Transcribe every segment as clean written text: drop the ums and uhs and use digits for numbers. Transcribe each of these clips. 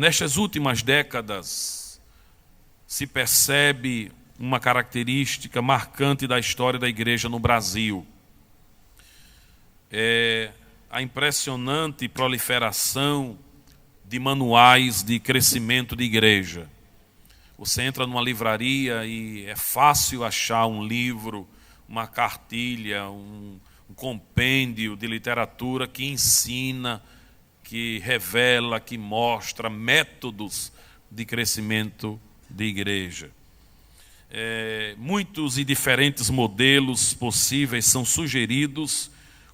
Nestas últimas décadas, se percebe uma característica marcante da história da igreja no Brasil. É a impressionante proliferação de manuais de crescimento de igreja. Você entra numa livraria e é fácil achar um livro, uma cartilha, um compêndio de literatura que ensina, que revela, que mostra métodos de crescimento de igreja. Muitos e diferentes modelos possíveis são sugeridos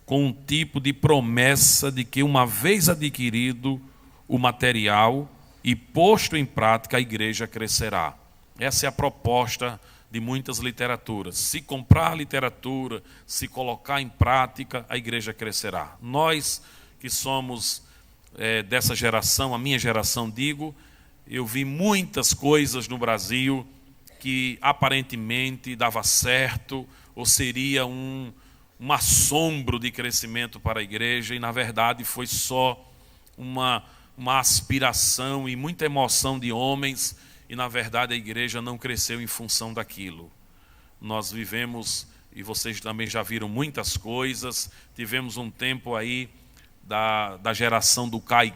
com um tipo de promessa de que, uma vez adquirido o material e posto em prática, a igreja crescerá. Essa é a proposta de muitas literaturas. Se comprar literatura, se colocar em prática, a igreja crescerá. Nós que somos dessa geração, a minha geração digo, eu vi muitas coisas no Brasil que aparentemente dava certo ou seria um assombro de crescimento para a igreja, e na verdade foi só uma aspiração e muita emoção de homens, e na verdade a igreja não cresceu em função daquilo. Nós vivemos, e vocês também já viram muitas coisas, tivemos um tempo aí da geração do cai,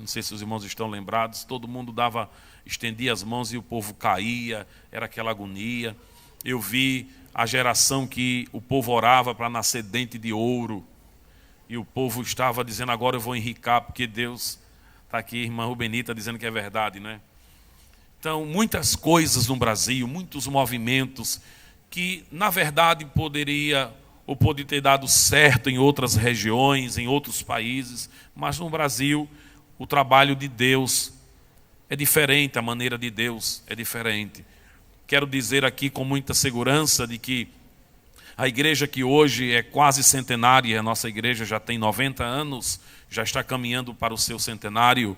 não sei se os irmãos estão lembrados, todo mundo estendia as mãos e o povo caía, era aquela agonia. Eu vi a geração que o povo orava para nascer dente de ouro, e o povo estava dizendo: agora eu vou enricar, porque Deus está aqui, irmã Rubenita dizendo que é verdade, né? Então, muitas coisas no Brasil, muitos movimentos que, na verdade, pode ter dado certo em outras regiões, em outros países, mas no Brasil o trabalho de Deus é diferente, a maneira de Deus é diferente. Quero dizer aqui com muita segurança de que a igreja que hoje é quase centenária, a nossa igreja já tem 90 anos, já está caminhando para o seu centenário,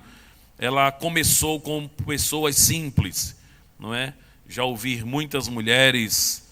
ela começou com pessoas simples, não é? Já ouvi muitas mulheres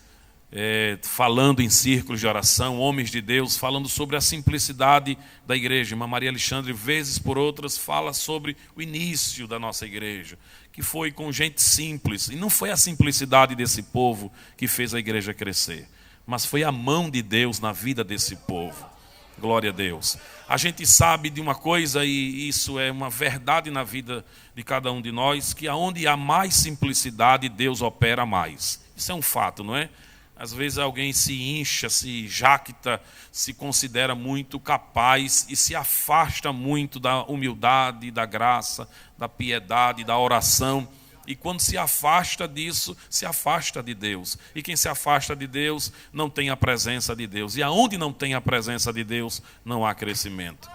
falando em círculos de oração, homens de Deus falando sobre a simplicidade da igreja. Irmã Maria Alexandre, vezes por outras, fala sobre o início da nossa igreja, que foi com gente simples, e não foi a simplicidade desse povo que fez a igreja crescer, mas foi a mão de Deus na vida desse povo. Glória a Deus. A gente sabe de uma coisa, e isso é uma verdade na vida de cada um de nós, que aonde há mais simplicidade, Deus opera mais. Isso é um fato, não é? Às vezes alguém se incha, se jacta, se considera muito capaz e se afasta muito da humildade, da graça, da piedade, da oração. E quando se afasta disso, se afasta de Deus. E quem se afasta de Deus não tem a presença de Deus. E aonde não tem a presença de Deus, não há crescimento.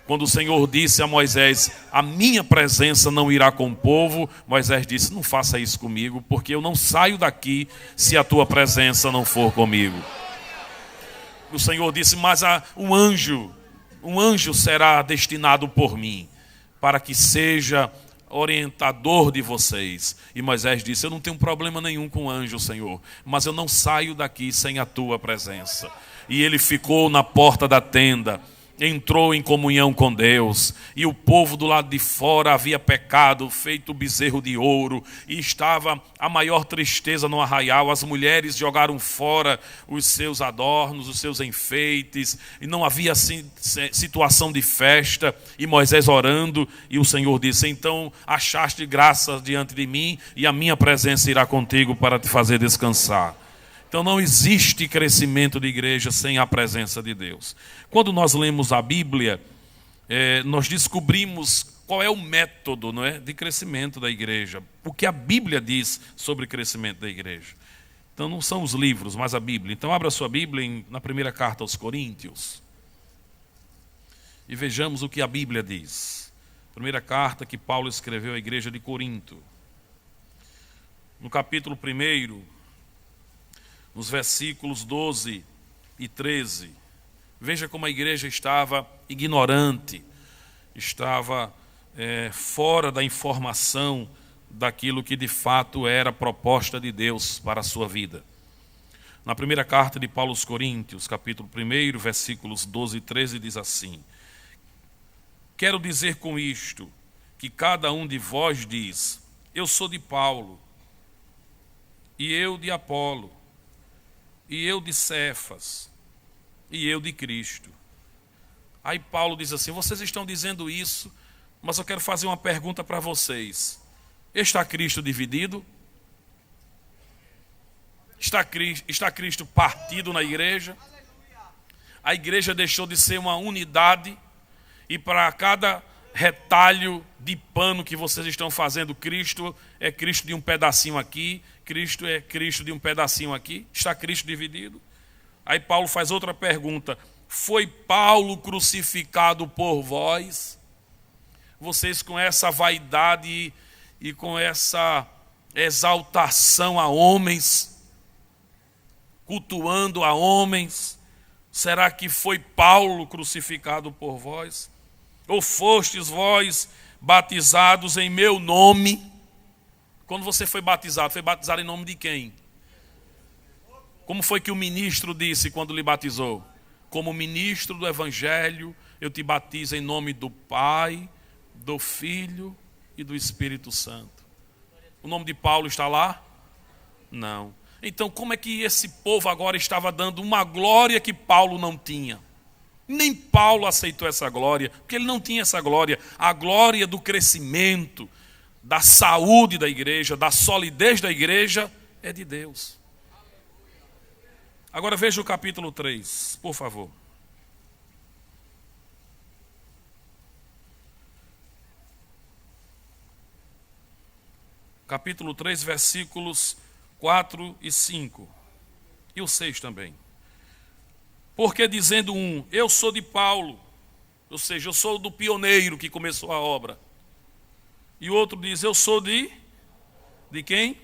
Quando o Senhor disse a Moisés: a minha presença não irá com o povo, Moisés disse: não faça isso comigo, porque eu não saio daqui se a tua presença não for comigo. O Senhor disse: mas um anjo será destinado por mim, para que seja orientador de vocês. E Moisés disse: eu não tenho problema nenhum com anjo, Senhor, mas eu não saio daqui sem a tua presença. E ele ficou na porta da tenda, entrou em comunhão com Deus, e o povo do lado de fora havia pecado, feito bezerro de ouro, e estava a maior tristeza no arraial. As mulheres jogaram fora os seus adornos, os seus enfeites, e não havia situação de festa. E Moisés orando, e o Senhor disse: então achaste graça diante de mim, e a minha presença irá contigo para te fazer descansar. Então não existe crescimento de igreja sem a presença de Deus. Quando nós lemos a Bíblia, nós descobrimos qual é o método, não é, de crescimento da igreja. O que a Bíblia diz sobre o crescimento da igreja. Então não são os livros, mas a Bíblia. Então abra sua Bíblia na primeira carta aos Coríntios. E vejamos o que a Bíblia diz. Primeira carta que Paulo escreveu à igreja de Corinto. No capítulo 1, nos versículos 12 e 13, veja como a igreja estava ignorante, estava fora da informação daquilo que de fato era a proposta de Deus para a sua vida. Na primeira carta de Paulo aos Coríntios, capítulo 1, versículos 12 e 13, diz assim: quero dizer com isto que cada um de vós diz: eu sou de Paulo, e eu de Apolo, e eu de Cefas, e eu de Cristo. Aí Paulo diz assim: vocês estão dizendo isso, mas eu quero fazer uma pergunta para vocês. Está Cristo dividido? Está Cristo partido na igreja? A igreja deixou de ser uma unidade, e para cada retalho de pano que vocês estão fazendo, Cristo é Cristo de um pedacinho aqui, Cristo é Cristo de um pedacinho aqui. Está Cristo dividido? Aí Paulo faz outra pergunta: foi Paulo crucificado por vós? Vocês, com essa vaidade e com essa exaltação a homens, cultuando a homens, será que foi Paulo crucificado por vós? Ou fostes vós batizados em meu nome? Quando você foi batizado em nome de quem? Como foi que o ministro disse quando lhe batizou? Como ministro do Evangelho, eu te batizo em nome do Pai, do Filho e do Espírito Santo. O nome de Paulo está lá? Não. Então, como é que esse povo agora estava dando uma glória que Paulo não tinha? Nem Paulo aceitou essa glória, porque ele não tinha essa glória. A glória do crescimento, da saúde da igreja, da solidez da igreja, é de Deus. Agora veja o capítulo 3, por favor. Capítulo 3, versículos 4 e 5. E o 6 também. Porque dizendo um: eu sou de Paulo, ou seja, eu sou do pioneiro que começou a obra. E o outro diz: eu sou de quem?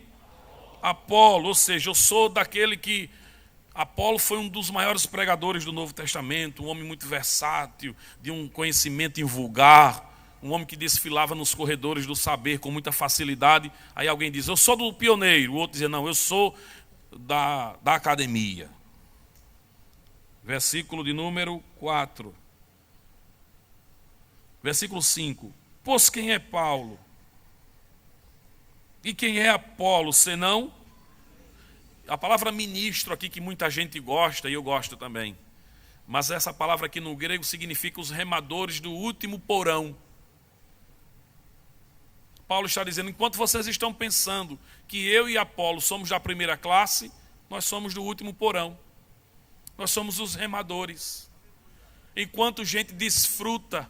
Apolo, ou seja, eu sou daquele que... Apolo foi um dos maiores pregadores do Novo Testamento, um homem muito versátil, de um conhecimento invulgar, um homem que desfilava nos corredores do saber com muita facilidade. Aí alguém diz: eu sou do pioneiro. O outro dizia: não, eu sou da academia. Versículo de número 4. Versículo 5. Pois quem é Paulo? E quem é Apolo, senão... A palavra ministro aqui, que muita gente gosta, e eu gosto também. Mas essa palavra aqui no grego significa os remadores do último porão. Paulo está dizendo: enquanto vocês estão pensando que eu e Apolo somos da primeira classe, nós somos do último porão. Nós somos os remadores. Enquanto gente desfruta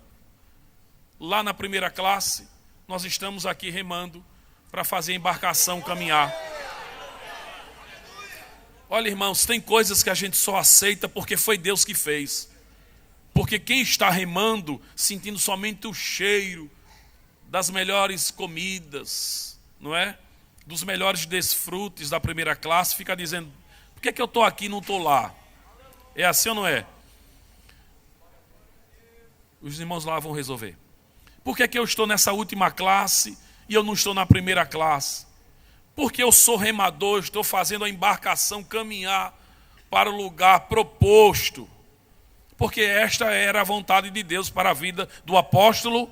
lá na primeira classe, nós estamos aqui remando para fazer a embarcação caminhar. Olha, irmãos, tem coisas que a gente só aceita porque foi Deus que fez. Porque quem está remando, sentindo somente o cheiro das melhores comidas, não é? Dos melhores desfrutes da primeira classe, fica dizendo: por que eu estou aqui e não estou lá? É assim ou não é? Os irmãos lá vão resolver. Por que eu estou nessa última classe e eu não estou na primeira classe? Porque eu sou remador, estou fazendo a embarcação caminhar para o lugar proposto. Porque esta era a vontade de Deus para a vida do apóstolo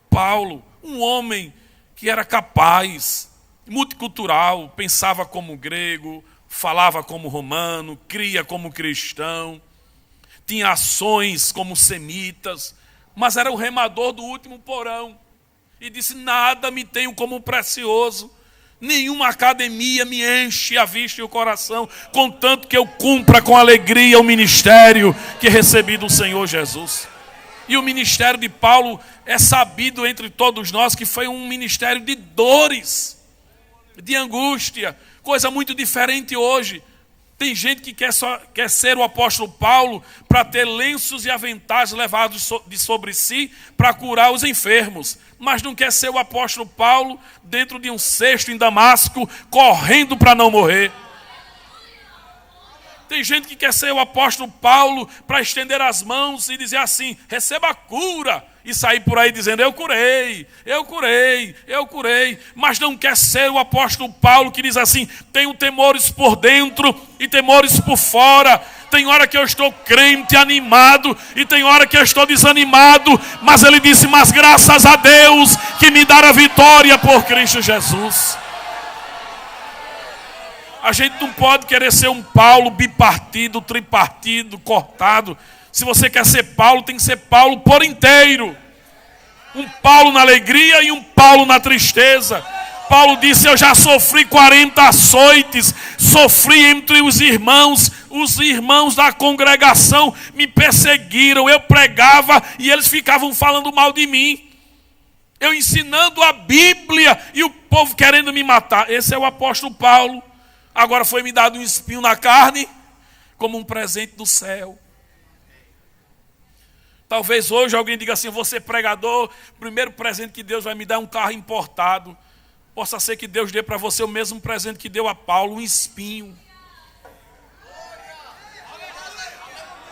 Paulo. Um homem que era capaz, multicultural, pensava como grego, falava como romano, cria como cristão, tinha ações como semitas, mas era o remador do último porão. E disse: nada me tenho como precioso, nenhuma academia me enche a vista e o coração, contanto que eu cumpra com alegria o ministério que recebi do Senhor Jesus. E o ministério de Paulo é sabido entre todos nós que foi um ministério de dores, de angústia, coisa muito diferente hoje. Tem gente que quer ser o apóstolo Paulo para ter lenços e aventais levados de sobre si para curar os enfermos, mas não quer ser o apóstolo Paulo dentro de um cesto em Damasco, correndo para não morrer. Tem gente que quer ser o apóstolo Paulo para estender as mãos e dizer assim: receba a cura, e sair por aí dizendo: eu curei, eu curei, eu curei. Mas não quer ser o apóstolo Paulo que diz assim: tenho temores por dentro e temores por fora, Tem hora que eu estou crente, animado, e tem hora que eu estou desanimado. Mas ele disse, mas graças a Deus que me dará a vitória por Cristo Jesus. A gente não pode querer ser um Paulo bipartido, tripartido, cortado. Se você quer ser Paulo, tem que ser Paulo por inteiro. Um Paulo na alegria e um Paulo na tristeza. Paulo disse, eu já sofri 40 açoites, sofri entre os irmãos da congregação me perseguiram, eu pregava e eles ficavam falando mal de mim. Eu ensinando a Bíblia e o povo querendo me matar. Esse é o apóstolo Paulo. Agora foi me dado um espinho na carne como um presente do céu. Talvez hoje alguém diga assim, vou ser pregador, o primeiro presente que Deus vai me dar é um carro importado. Possa ser que Deus dê para você o mesmo presente que deu a Paulo, um espinho.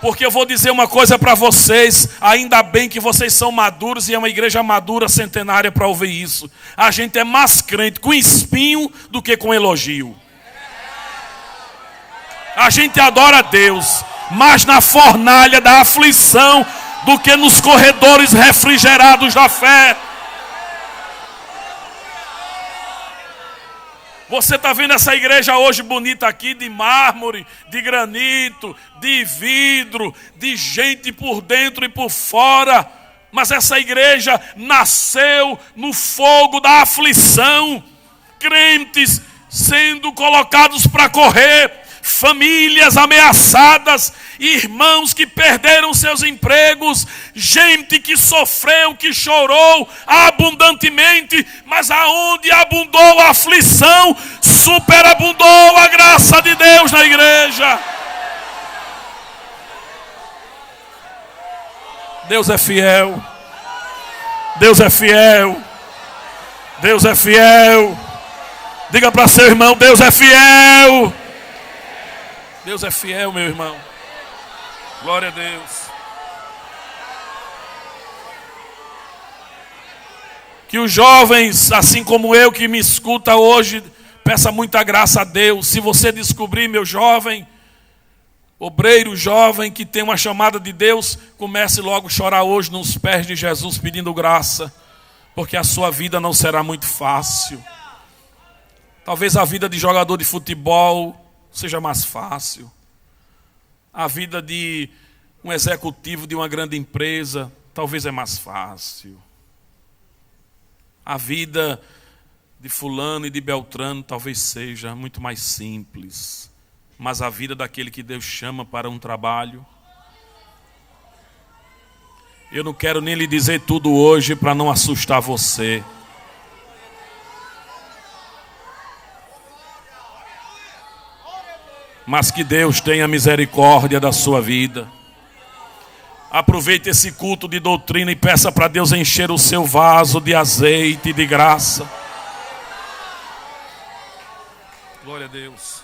Porque eu vou dizer uma coisa para vocês, ainda bem que vocês são maduros e é uma igreja madura, centenária para ouvir isso. A gente é mais crente com espinho do que com elogio. A gente adora a Deus, mais na fornalha da aflição do que nos corredores refrigerados da fé. Você está vendo essa igreja hoje bonita aqui, de mármore, de granito, de vidro, de gente por dentro e por fora. Mas essa igreja nasceu no fogo da aflição. Crentes sendo colocados para correr, famílias ameaçadas, irmãos que perderam seus empregos, gente que sofreu, que chorou abundantemente, mas aonde abundou a aflição, superabundou a graça de Deus na igreja. Deus é fiel. Deus é fiel. Deus é fiel. Diga para seu irmão, Deus é fiel. Deus é fiel, meu irmão. Glória a Deus. Que os jovens, assim como eu que me escuta hoje, peça muita graça a Deus. Se você descobrir, meu jovem, obreiro jovem que tem uma chamada de Deus, comece logo a chorar hoje nos pés de Jesus pedindo graça, porque a sua vida não será muito fácil. Talvez a vida de jogador de futebol seja mais fácil. A vida de um executivo de uma grande empresa talvez é mais fácil. A vida de fulano e de Beltrano talvez seja muito mais simples. Mas a vida daquele que Deus chama para um trabalho, eu não quero nem lhe dizer tudo hoje para não assustar você. Mas que Deus tenha misericórdia da sua vida. Aproveite esse culto de doutrina e peça para Deus encher o seu vaso de azeite e de graça. Glória a Deus.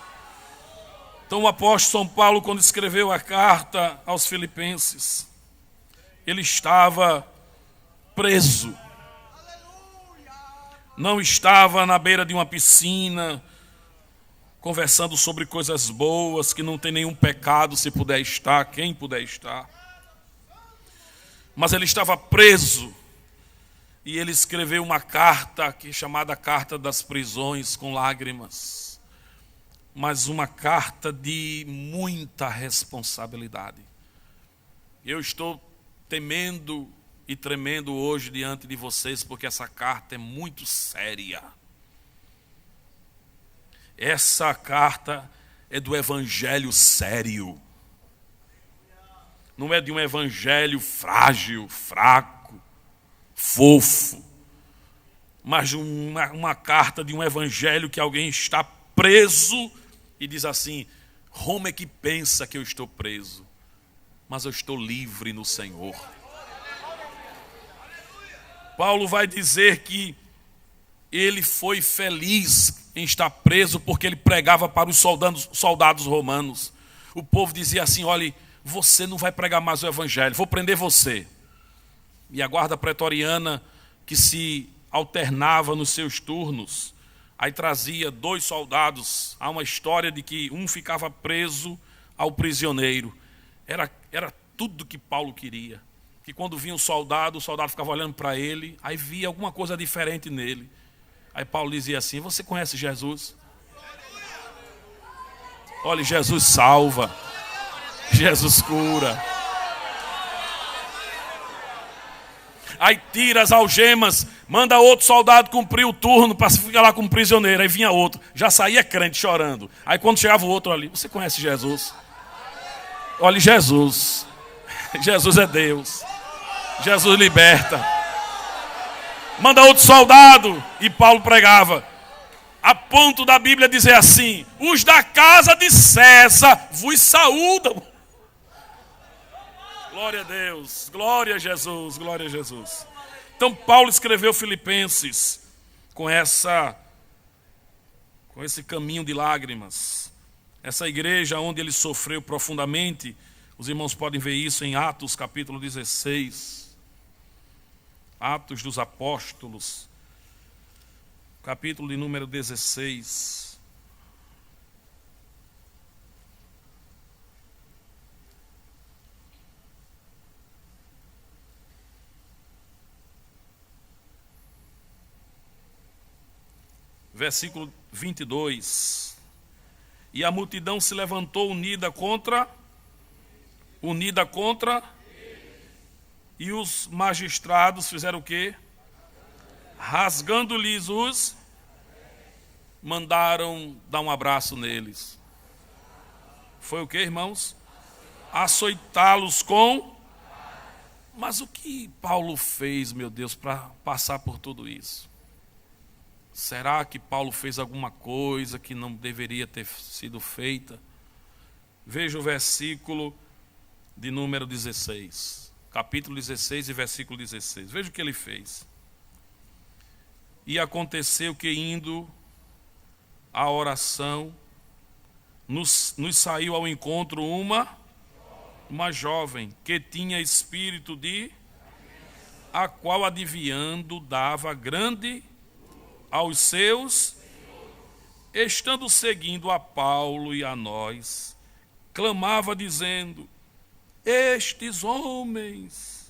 Então o apóstolo São Paulo, quando escreveu a carta aos Filipenses, ele estava preso. Não estava na beira de uma piscina, conversando sobre coisas boas, que não tem nenhum pecado, se puder estar, quem puder estar. Mas ele estava preso, e ele escreveu uma carta, chamada Carta das Prisões, com lágrimas, mas uma carta de muita responsabilidade. Eu estou temendo e tremendo hoje diante de vocês, porque essa carta é muito séria. Essa carta é do evangelho sério. Não é de um evangelho frágil, fraco, fofo. Mas de uma carta de um evangelho que alguém está preso e diz assim, Roma é que pensa que eu estou preso, mas eu estou livre no Senhor. Paulo vai dizer que ele foi feliz em estar preso porque ele pregava para os soldados romanos. O povo dizia assim, olha, você não vai pregar mais o evangelho, vou prender você. E a guarda pretoriana, que se alternava nos seus turnos, aí trazia 2 soldados. Há uma história de que um ficava preso ao prisioneiro. Era tudo que Paulo queria. Que quando vinha o soldado ficava olhando para ele, aí via alguma coisa diferente nele. Aí Paulo dizia assim: você conhece Jesus? Olha, Jesus salva, Jesus cura. Aí tira as algemas, manda outro soldado cumprir o turno para ficar lá como prisioneiro. Aí vinha outro, já saía crente chorando. Aí quando chegava o outro ali: você conhece Jesus? Olha, Jesus é Deus, Jesus liberta. Manda outro soldado. E Paulo pregava, a ponto da Bíblia dizer assim: os da casa de César vos saúdam. Glória a Deus, glória a Jesus, glória a Jesus. Então Paulo escreveu Filipenses com esse caminho de lágrimas. Essa igreja onde ele sofreu profundamente. Os irmãos podem ver isso em Atos capítulo 16. Atos dos Apóstolos, capítulo de número 16. Versículo 22. E a multidão se levantou unida contra, e os magistrados fizeram o quê? Rasgando-lhes mandaram dar um abraço neles. Foi o quê, irmãos? Açoitá-los com... Mas o que Paulo fez, meu Deus, para passar por tudo isso? Será que Paulo fez alguma coisa que não deveria ter sido feita? Veja o versículo de número 16. Capítulo 16 e versículo 16. Veja o que ele fez. E aconteceu que, indo à oração, nos saiu ao encontro uma jovem que tinha espírito de... a qual, adivinhando, dava grande aos seus, estando seguindo a Paulo e a nós, clamava dizendo: estes homens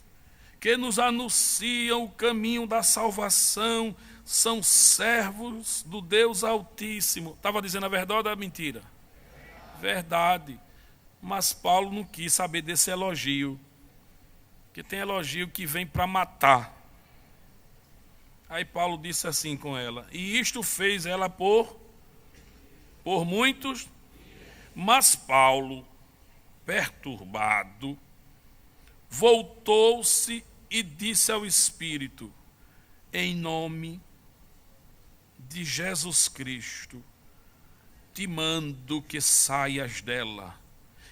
que nos anunciam o caminho da salvação são servos do Deus Altíssimo. Estava dizendo a verdade ou a mentira? Verdade. Mas Paulo não quis saber desse elogio, que tem elogio que vem para matar. Aí Paulo disse assim com ela: e isto fez ela por muitos. Mas Paulo, perturbado, voltou-se e disse ao Espírito: em nome de Jesus Cristo, te mando que saias dela.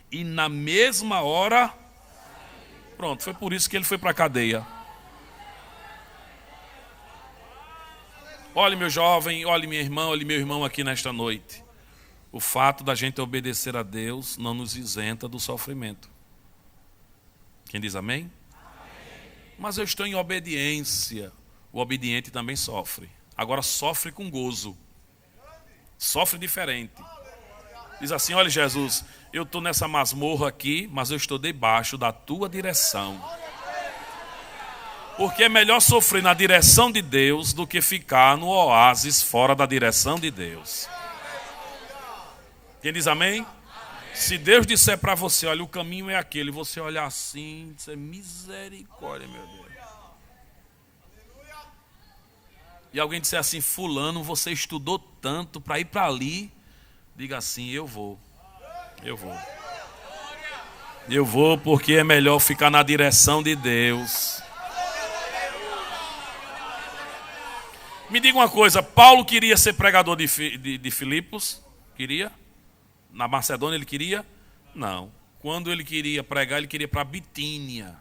E na mesma hora, pronto, foi por isso que ele foi para a cadeia. Olhe, meu jovem, olhe, minha irmã, olhe, meu irmão aqui nesta noite. O fato da gente obedecer a Deus não nos isenta do sofrimento. Quem diz amém? Amém. Mas eu estou em obediência. O obediente também sofre. Agora sofre com gozo. Sofre diferente. Diz assim: olha, Jesus, eu estou nessa masmorra aqui, mas eu estou debaixo da tua direção. Porque é melhor sofrer na direção de Deus do que ficar no oásis fora da direção de Deus. Quem diz amém? Amém. Se Deus disser para você: olha, o caminho é aquele, você olhar assim, dizer: misericórdia, meu Deus. E alguém disser assim: fulano, você estudou tanto para ir para ali. Diga assim: eu vou porque é melhor ficar na direção de Deus. Me diga uma coisa: Paulo queria ser pregador de Filipos? Queria? Na Macedônia ele queria? Não. Quando ele queria pregar, ele queria para Bitínia.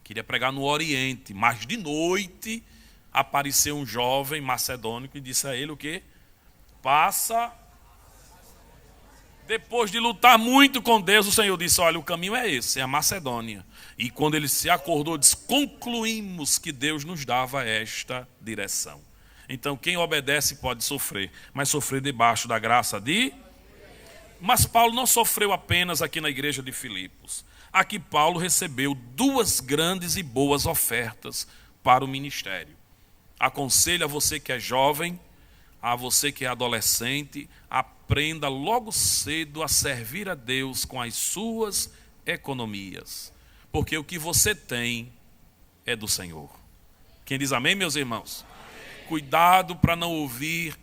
Queria pregar no Oriente. Mas de noite apareceu um jovem macedônico e disse a ele o quê? Passa. Depois de lutar muito com Deus, o Senhor disse: olha, o caminho é esse, é a Macedônia. E quando ele se acordou, disse: concluímos que Deus nos dava esta direção. Então quem obedece pode sofrer, mas sofrer debaixo da graça de... Mas Paulo não sofreu apenas aqui na igreja de Filipos. Aqui Paulo recebeu 2 grandes e boas ofertas para o ministério. Aconselho a você que é jovem, a você que é adolescente, aprenda logo cedo a servir a Deus com as suas economias. Porque o que você tem é do Senhor. Quem diz amém, meus irmãos? Amém. Cuidado para não ouvir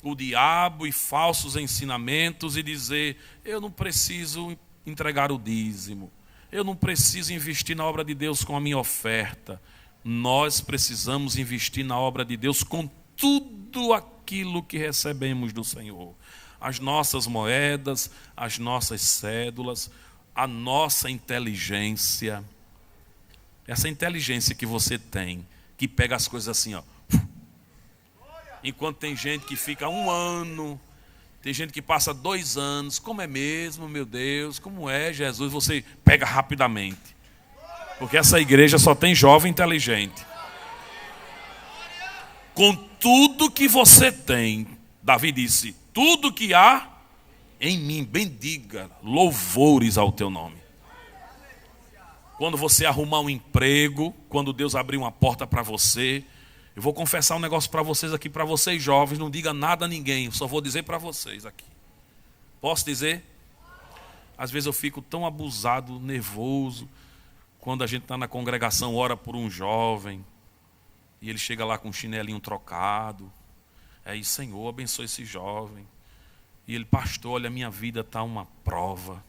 o diabo e falsos ensinamentos e dizer: eu não preciso entregar o dízimo, eu não preciso investir na obra de Deus com a minha oferta. Nós precisamos investir na obra de Deus com tudo aquilo que recebemos do Senhor. As nossas moedas, as nossas cédulas, a nossa inteligência. Essa inteligência que você tem, que pega as coisas assim, ó. Enquanto tem gente que fica 1 ano, tem gente que passa 2 anos. Como é mesmo, meu Deus? Como é, Jesus? Você pega rapidamente. Porque essa igreja só tem jovem inteligente. Com tudo que você tem, Davi disse: tudo que há em mim, bendiga, louvores ao teu nome. Quando você arrumar um emprego, quando Deus abrir uma porta para você, eu vou confessar um negócio para vocês aqui, para vocês jovens, não diga nada a ninguém, eu só vou dizer para vocês aqui. Posso dizer? Às vezes eu fico tão abusado, nervoso, quando a gente está na congregação, ora por um jovem, e ele chega lá com um chinelinho trocado, aí, Senhor, abençoe esse jovem. E ele: pastor, olha, a minha vida está uma prova.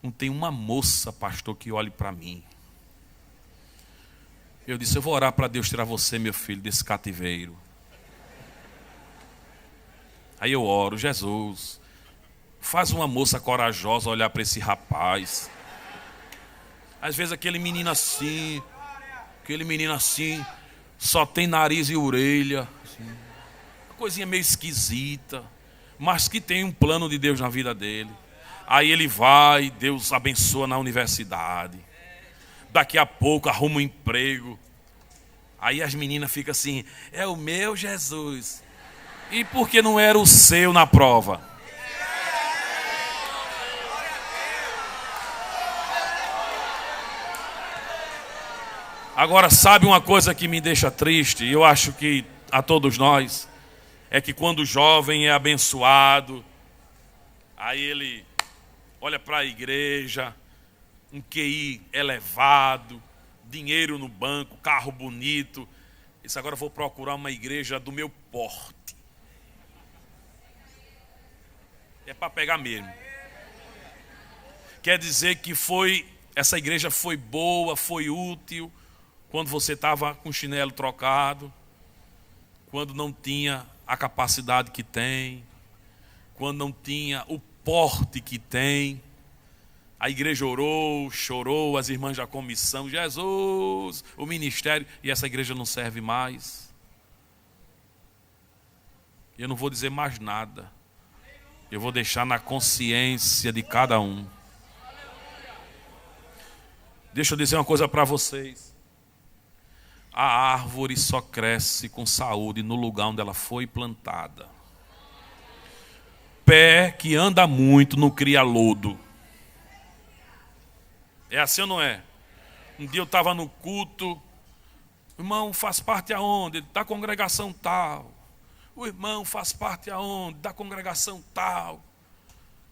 Não tem uma moça, pastor, que olhe para mim. Eu disse: eu vou orar para Deus tirar você, meu filho, desse cativeiro. Aí eu oro: Jesus, faz uma moça corajosa olhar para esse rapaz. Às vezes aquele menino assim, só tem nariz e orelha, assim, uma coisinha meio esquisita, mas que tem um plano de Deus na vida dele. Aí ele vai, Deus abençoa na universidade. Daqui a pouco arruma um emprego. Aí as meninas ficam assim: é o meu Jesus. E por que não era o seu na prova? Agora, sabe uma coisa que me deixa triste, e eu acho que a todos nós, é que quando o jovem é abençoado, aí ele olha para a igreja, um QI elevado, dinheiro no banco, carro bonito. Isso, agora eu vou procurar uma igreja do meu porte. É para pegar mesmo. Quer dizer que essa igreja foi boa, foi útil, quando você estava com o chinelo trocado, quando não tinha a capacidade que tem, quando não tinha o porte que tem. A igreja orou, chorou, as irmãs da comissão, Jesus, o ministério, e essa igreja não serve mais. Eu não vou dizer mais nada. Eu vou deixar na consciência de cada um. Deixa eu dizer uma coisa para vocês. A árvore só cresce com saúde no lugar onde ela foi plantada. Pé que anda muito não cria lodo. É assim ou não é? Um dia eu estava no culto. O irmão faz parte aonde? Da congregação tal. O irmão faz parte aonde? Da congregação tal.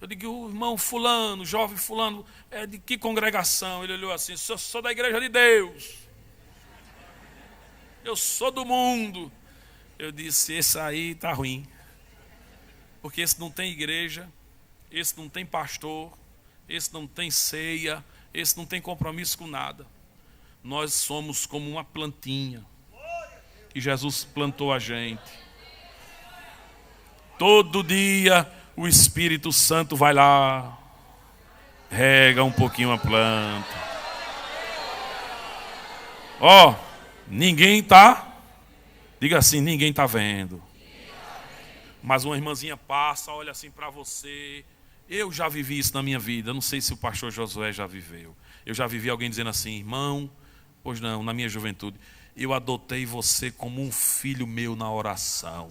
Eu digo: o irmão fulano, jovem fulano, é de que congregação? Ele olhou assim: sou da igreja de Deus. Eu sou do mundo. Eu disse: esse aí está ruim. Porque esse não tem igreja, esse não tem pastor, esse não tem ceia, esse não tem compromisso com nada. Nós somos como uma plantinha que Jesus plantou a gente. Todo dia o Espírito Santo vai lá, rega um pouquinho a planta. Ó, ninguém está, diga assim, ninguém está vendo. Mas uma irmãzinha passa, olha assim para você. Eu já vivi isso na minha vida, eu não sei se o pastor Josué já viveu. Eu já vivi alguém dizendo assim: irmão, pois não, na minha juventude, eu adotei você como um filho meu na oração.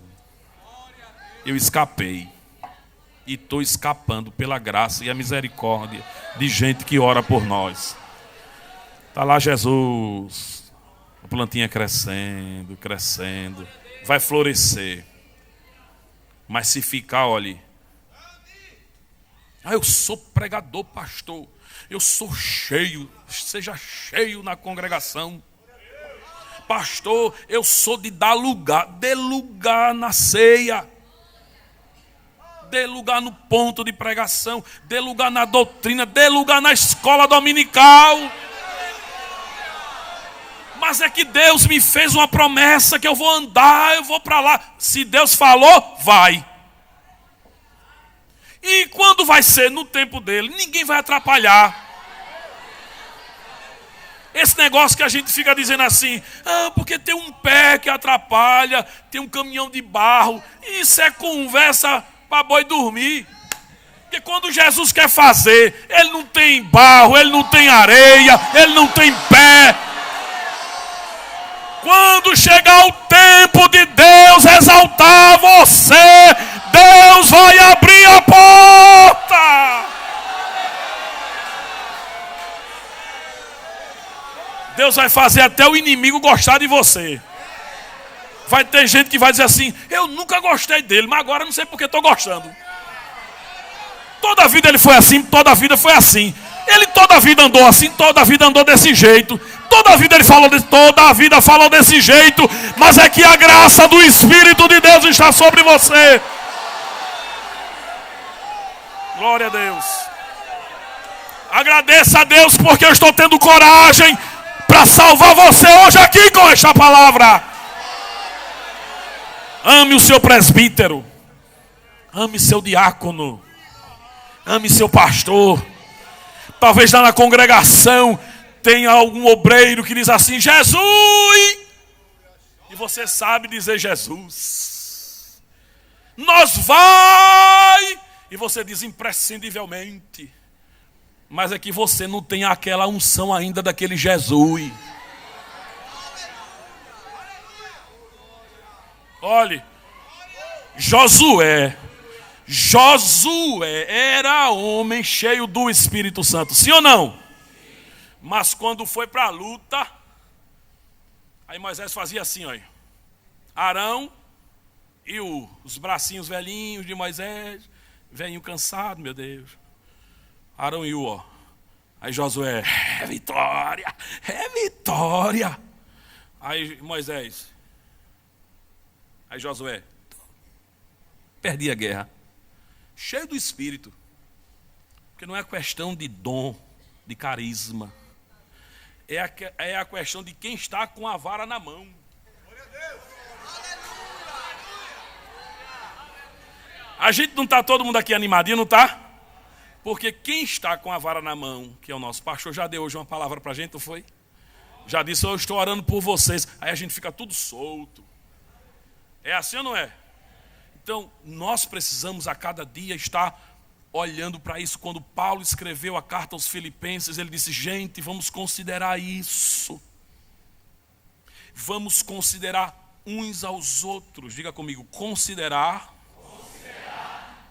Eu escapei. E estou escapando pela graça e a misericórdia de gente que ora por nós. Está lá Jesus, a plantinha crescendo, crescendo, vai florescer. Mas se ficar, olhe, eu sou pregador, pastor, eu sou cheio, seja cheio na congregação. Pastor, eu sou de dar lugar, dê lugar na ceia. Dê lugar no ponto de pregação, dê lugar na doutrina, dê lugar na escola dominical. Mas é que Deus me fez uma promessa que eu vou andar, eu vou para lá. Se Deus falou, vai. E quando vai ser no tempo dele, ninguém vai atrapalhar. Esse negócio que a gente fica dizendo assim, porque tem um pé que atrapalha, tem um caminhão de barro, isso é conversa para boi dormir. Porque quando Jesus quer fazer, ele não tem barro, ele não tem areia, ele não tem pé. Quando chegar o tempo de Deus exaltar você, Deus vai abrir a porta. Deus vai fazer até o inimigo gostar de você. Vai ter gente que vai dizer assim, eu nunca gostei dele, mas agora não sei porque estou gostando. Toda a vida ele foi assim, toda a vida foi assim. Ele toda a vida andou assim, toda a vida andou desse jeito. Toda a vida ele falou toda a vida falou desse jeito. Mas é que a graça do Espírito de Deus está sobre você. Glória a Deus. Agradeça a Deus porque eu estou tendo coragem para salvar você hoje aqui com esta palavra. Ame o seu presbítero. Ame seu diácono. Ame seu pastor. Talvez lá na congregação tenha algum obreiro que diz assim, Jesus! E você sabe dizer Jesus. Nós vai! E você diz imprescindivelmente. Mas é que você não tem aquela unção ainda daquele Jesus. Olhe, Josué era homem cheio do Espírito Santo, sim ou não? Mas quando foi para a luta, aí Moisés fazia assim, olha. Arão e os bracinhos velhinhos de Moisés, velhinho cansado, meu Deus. Arão e ó. Aí Josué, é vitória, é vitória. Aí Moisés, aí Josué, perdi a guerra. Cheio do Espírito. Porque não é questão de dom, de carisma. É a questão de quem está com a vara na mão. A gente não está todo mundo aqui animadinho, não está? Porque quem está com a vara na mão, que é o nosso pastor, já deu hoje uma palavra para a gente, não foi? Já disse, eu estou orando por vocês. Aí a gente fica tudo solto. É assim ou não é? Então, nós precisamos a cada dia estar olhando para isso. Quando Paulo escreveu a carta aos Filipenses, ele disse, gente, vamos considerar isso. Vamos considerar uns aos outros. Diga comigo, considerar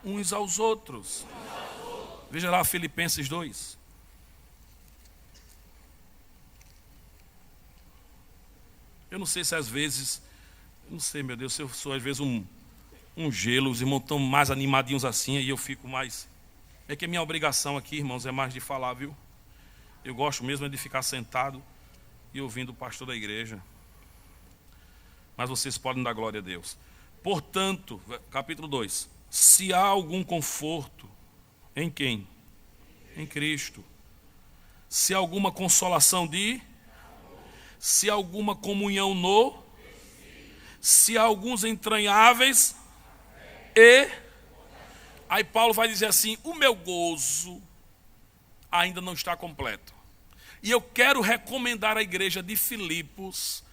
uns aos outros. Veja lá Filipenses 2. Eu não sei se às vezes, não sei, meu Deus, se eu sou às vezes um gelo, os irmãos estão mais animadinhos assim, e eu fico mais... É que a minha obrigação aqui, irmãos, é mais de falar, viu? Eu gosto mesmo de ficar sentado e ouvindo o pastor da igreja. Mas vocês podem dar glória a Deus. Portanto, capítulo 2. Se há algum conforto, em quem? Em Cristo. Se há alguma consolação se há alguma comunhão se há alguns entranháveis aí Paulo vai dizer assim, o meu gozo ainda não está completo. E eu quero recomendar à igreja de Filipos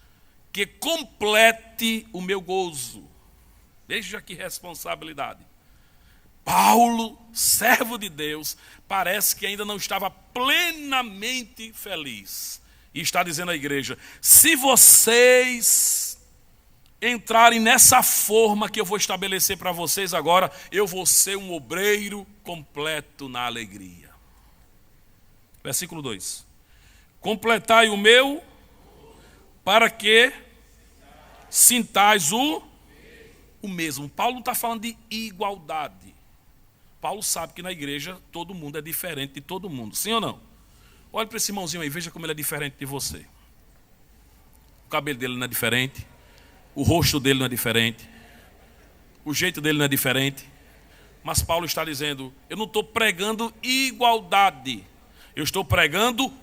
que complete o meu gozo. Veja que responsabilidade. Paulo, servo de Deus, parece que ainda não estava plenamente feliz. E está dizendo à igreja, se vocês entrarem nessa forma que eu vou estabelecer para vocês agora, eu vou ser um obreiro completo na alegria. Versículo 2. Completai o meu, para que sintais o mesmo. Paulo não está falando de igualdade. Paulo sabe que na igreja todo mundo é diferente de todo mundo. Sim ou não? Olhe para esse irmãozinho aí, veja como ele é diferente de você. O cabelo dele não é diferente. O rosto dele não é diferente. O jeito dele não é diferente. Mas Paulo está dizendo, eu não estou pregando igualdade. Eu estou pregando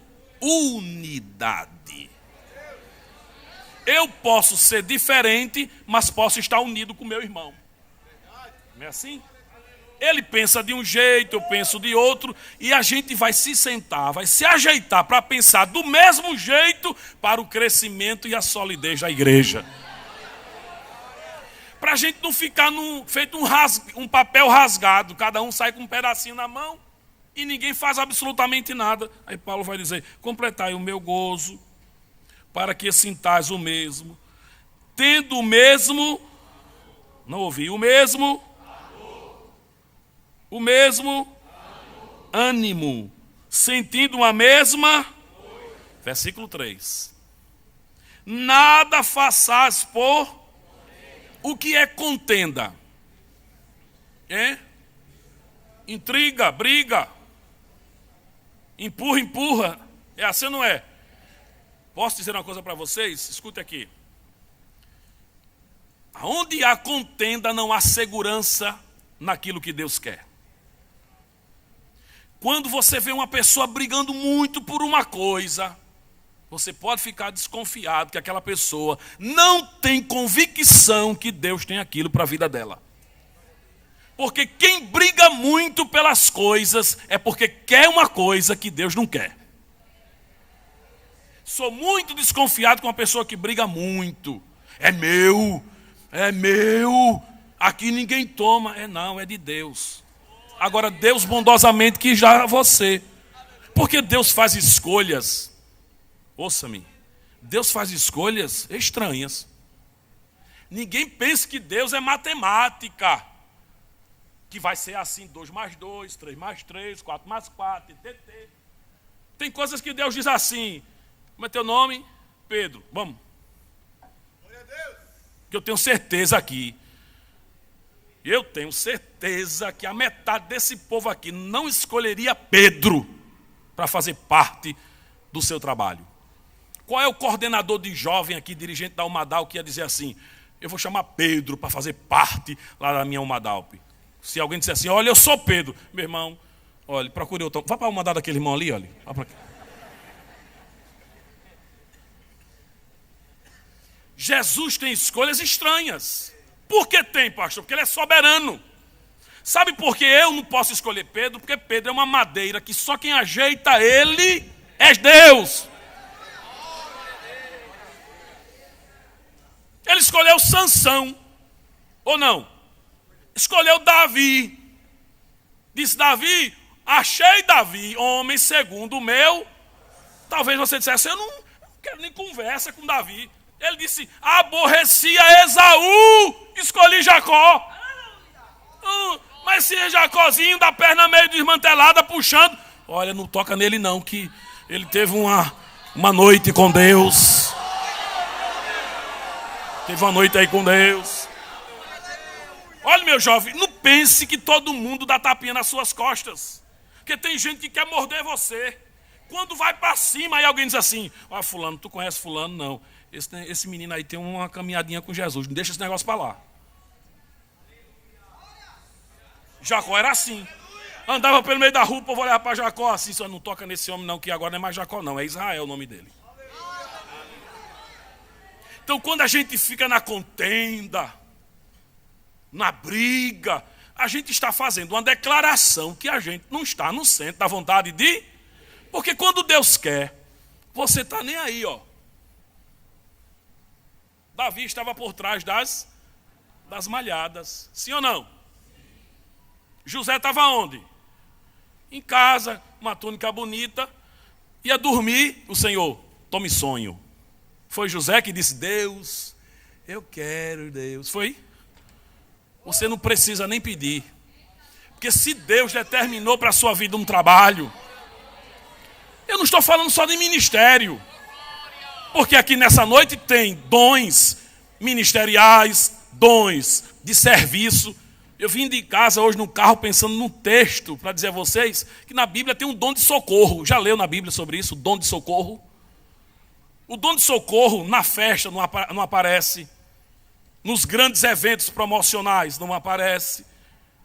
unidade. Eu posso ser diferente, mas posso estar unido com meu irmão. Não é assim? Ele pensa de um jeito, eu penso de outro, e a gente vai se sentar, vai se ajeitar para pensar do mesmo jeito para o crescimento e a solidez da igreja. Para a gente não ficar feito um papel rasgado, cada um sai com um pedacinho na mão e ninguém faz absolutamente nada. Aí Paulo vai dizer, completai o meu gozo, para que sintais o mesmo, tendo o mesmo, não ouvi, o mesmo ânimo, sentindo uma mesma, versículo 3. Nada façais por o que é contenda? Intriga, briga, empurra. É assim ou não é? Posso dizer uma coisa para vocês? Escute aqui. Onde há contenda, não há segurança naquilo que Deus quer. Quando você vê uma pessoa brigando muito por uma coisa, você pode ficar desconfiado que aquela pessoa não tem convicção que Deus tem aquilo para a vida dela. Porque quem briga muito pelas coisas é porque quer uma coisa que Deus não quer. Sou muito desconfiado com uma pessoa que briga muito. É meu, aqui ninguém toma. Não, é de Deus. Agora Deus bondosamente quis dar a você. Porque Deus faz escolhas. Ouça-me, Deus faz escolhas estranhas. Ninguém pensa que Deus é matemática, que vai ser assim, 2 mais 2, 3 mais 3, 4 mais 4, TT. Tem coisas que Deus diz assim, como é teu nome? Pedro, vamos. Que eu tenho certeza aqui, eu tenho certeza que a metade desse povo aqui não escolheria Pedro para fazer parte do seu trabalho. Qual é o coordenador de jovem aqui, dirigente da Umadal, que ia dizer assim, eu vou chamar Pedro para fazer parte lá da minha Umadalp? Se alguém disser assim, olha, eu sou Pedro. Meu irmão, olha, procure outro. Vá para a Umadal daquele irmão ali, olha. Vá para cá. Jesus tem escolhas estranhas. Por que tem, pastor? Porque ele é soberano. Sabe por que eu não posso escolher Pedro? Porque Pedro é uma madeira que só quem ajeita ele é Deus. Ele escolheu Sansão, ou não? Escolheu Davi. Disse Davi, achei Davi, homem segundo o meu. Talvez você dissesse, eu não quero nem conversa com Davi. Ele disse, aborrecia Esaú, escolhi Jacó. Mas se é Jacózinho da perna meio desmantelada, puxando, olha, não toca nele não, que ele teve uma noite com Deus. Teve uma noite aí com Deus. Olha, meu jovem, não pense que todo mundo dá tapinha nas suas costas. Porque tem gente que quer morder você. Quando vai para cima, aí alguém diz assim, ó, fulano, tu conhece fulano? Não. Esse menino aí tem uma caminhadinha com Jesus, não deixa esse negócio para lá. Jacó era assim. Andava pelo meio da rua, o povo olhava para Jacó assim, só não toca nesse homem não, que agora não é mais Jacó não, é Israel o nome dele. Então, quando a gente fica na contenda, na briga, a gente está fazendo uma declaração que a gente não está no centro da vontade de... Porque quando Deus quer, você está nem aí, ó. Davi estava por trás das malhadas. Sim ou não? José estava onde? Em casa, uma túnica bonita. Ia dormir, o Senhor, tome sonho. Foi José que disse, Deus, Eu quero, Deus. Foi? Você não precisa nem pedir. Porque se Deus determinou para a sua vida um trabalho, eu não estou falando só de ministério. Porque aqui nessa noite tem dons ministeriais, dons de serviço. Eu vim de casa hoje no carro pensando num texto para dizer a vocês que na Bíblia tem um dom de socorro. Já leu na Bíblia sobre isso, o dom de socorro? O dom de socorro na festa não aparece. Nos grandes eventos promocionais não aparece.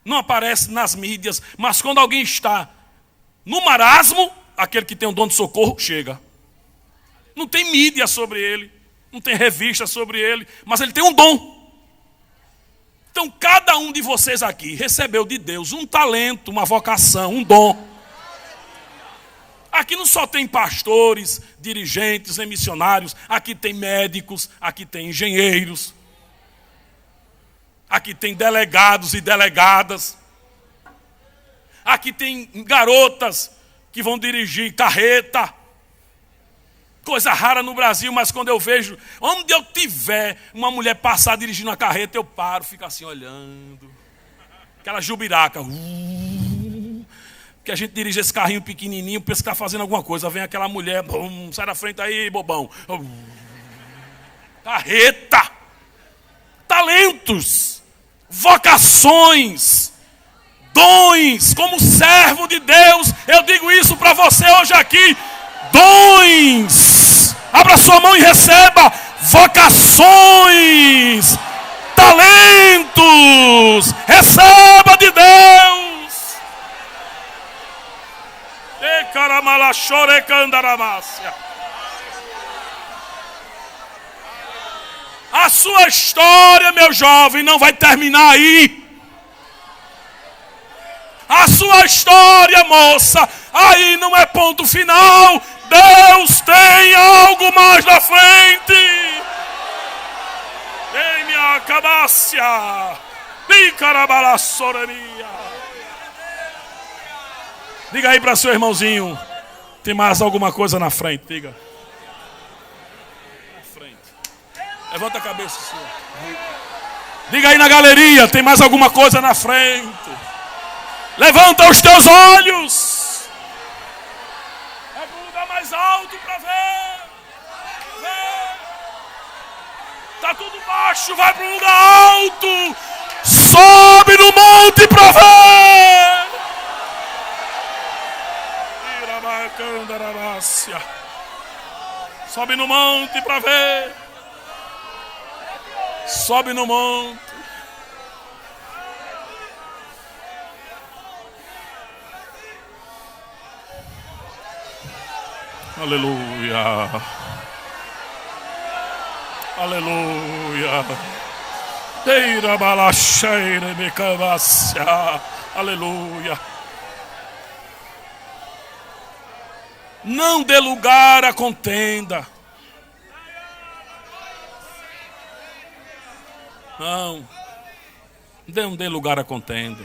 Não aparece nas mídias. Mas quando alguém está no marasmo, aquele que tem o dom de socorro chega. Não tem mídia sobre ele. Não tem revista sobre ele. Mas ele tem um dom. Então cada um de vocês aqui recebeu de Deus um talento, uma vocação, um dom. Aqui não só tem pastores, dirigentes e missionários. Aqui tem médicos, aqui tem engenheiros. Aqui tem delegados e delegadas. Aqui tem garotas que vão dirigir carreta. Coisa rara no Brasil, mas quando eu vejo, onde eu tiver uma mulher passar dirigindo uma carreta, eu paro, fico assim olhando. Aquela jubiraca. Que a gente dirige esse carrinho pequenininho, pensa que está fazendo alguma coisa. Vem aquela mulher, sai da frente aí, bobão. Carreta. Talentos. Vocações. Dons. Como servo de Deus, eu digo isso para você hoje aqui. Dons, abra sua mão e receba. Vocações, talentos, receba de Deus. E caramalachore candaramácia. A sua história, meu jovem, não vai terminar aí. A sua história, moça, aí não é ponto final. Deus tem algo mais na frente. Ei, minha cabácia. Diga aí para seu irmãozinho. Tem mais alguma coisa na frente? Diga. Na frente. Levanta a cabeça, senhor. Diga aí na galeria. Tem mais alguma coisa na frente? Levanta os teus olhos. É para um lugar mais alto para ver. Está tudo baixo, vai para um lugar alto. Sobe no monte para ver. Sobe no monte para ver. Sobe no monte. Aleluia. Aleluia. Deira balacheira me cavacia. Aleluia. Não dê lugar à contenda. Não dê lugar à contenda.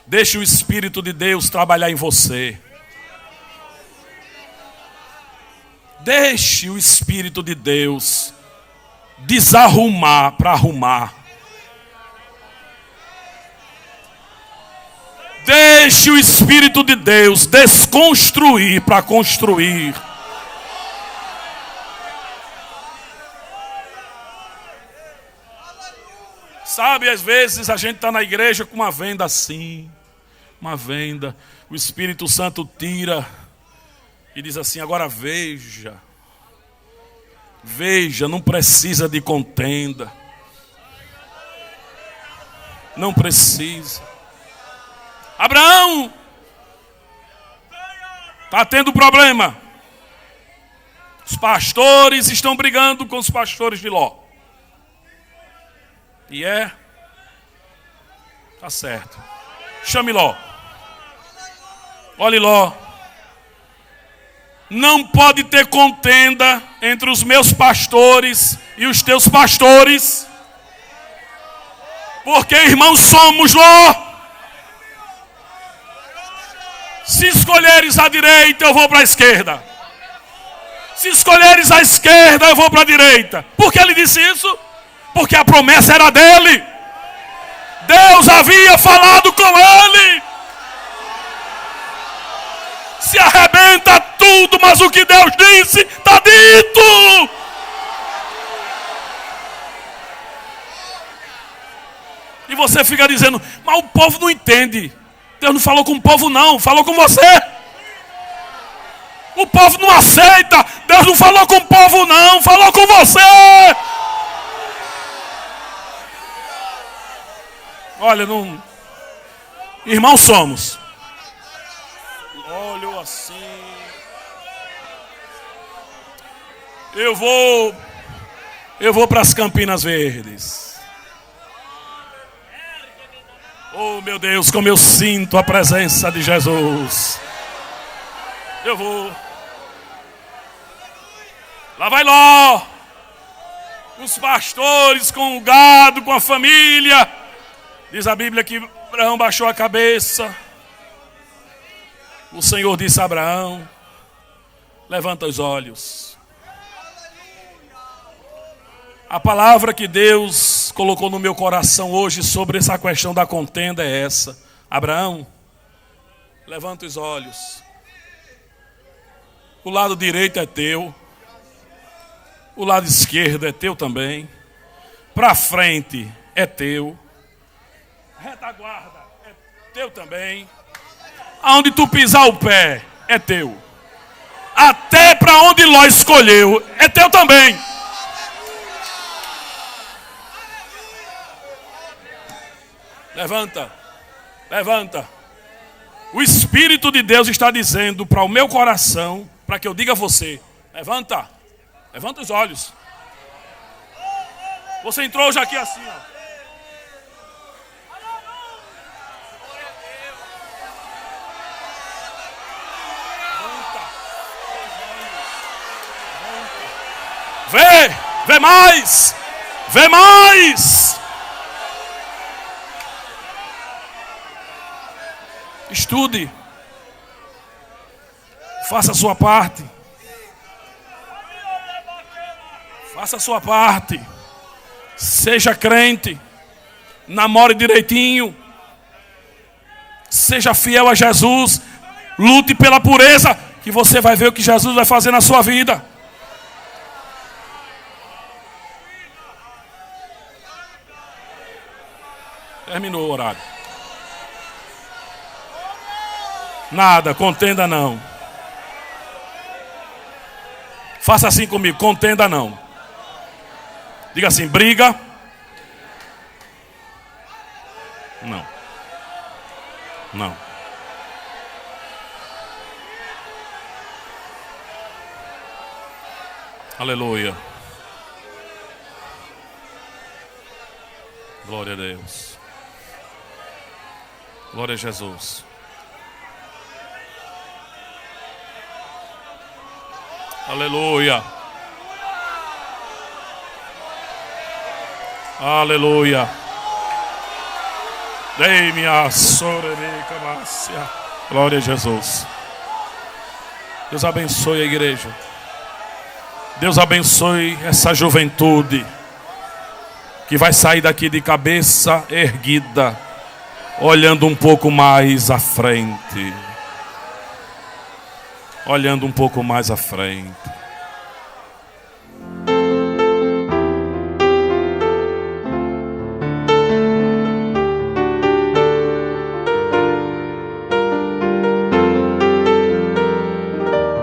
Deixe o Espírito de Deus trabalhar em você. Deixe o Espírito de Deus desarrumar para arrumar. Deixe o Espírito de Deus desconstruir para construir. Sabe, às vezes a gente está na igreja com uma venda assim. Uma venda, o Espírito Santo tira e diz assim: agora veja, não precisa de contenda, não precisa. Abraão está tendo problema, os pastores estão brigando com os pastores de Ló, e tá certo, chame Ló. Olhe Ló, não pode ter contenda entre os meus pastores e os teus pastores, porque irmãos somos, Ló. Se escolheres a direita, eu vou para a esquerda. Se escolheres a esquerda, eu vou para a direita. Por que ele disse isso? Porque a promessa era dele. Deus havia falado com ele. Se arrebenta tudo, mas o que Deus disse está dito. E você fica dizendo, mas o povo não entende. Deus não falou com o povo não, falou com você. O povo não aceita. Deus não falou com o povo não, falou com você. Olha, não... Irmãos somos. Olha assim. Eu vou para as Campinas Verdes. Oh, meu Deus, como eu sinto a presença de Jesus. Eu vou. Lá vai Ló. Os pastores com o gado, com a família. Diz a Bíblia que Abraão baixou a cabeça. O Senhor disse a Abraão: levanta os olhos. A palavra que Deus colocou no meu coração hoje sobre essa questão da contenda é essa: Abraão, levanta os olhos. O lado direito é teu, o lado esquerdo é teu também, para frente é teu, retaguarda é teu também, aonde tu pisar o pé é teu, até para onde Ló escolheu é teu também. Levanta, levanta. O Espírito de Deus está dizendo para o meu coração, para que eu diga a você: levanta, levanta os olhos. Você entrou hoje aqui assim, ó. Vê mais, vê mais. Estude, faça a sua parte, faça a sua parte, seja crente, namore direitinho, seja fiel a Jesus, lute pela pureza, que você vai ver o que Jesus vai fazer na sua vida. Terminou o horário. Nada, contenda não. Faça assim comigo, contenda não. Diga assim, briga. Não. Não. Aleluia. Glória a Deus. Glória a Jesus. Aleluia. Aleluia. Dei-me a sorerica mácia. Glória a Jesus. Deus abençoe a igreja. Deus abençoe essa juventude que vai sair daqui de cabeça erguida, olhando um pouco mais à frente. Olhando um pouco mais à frente.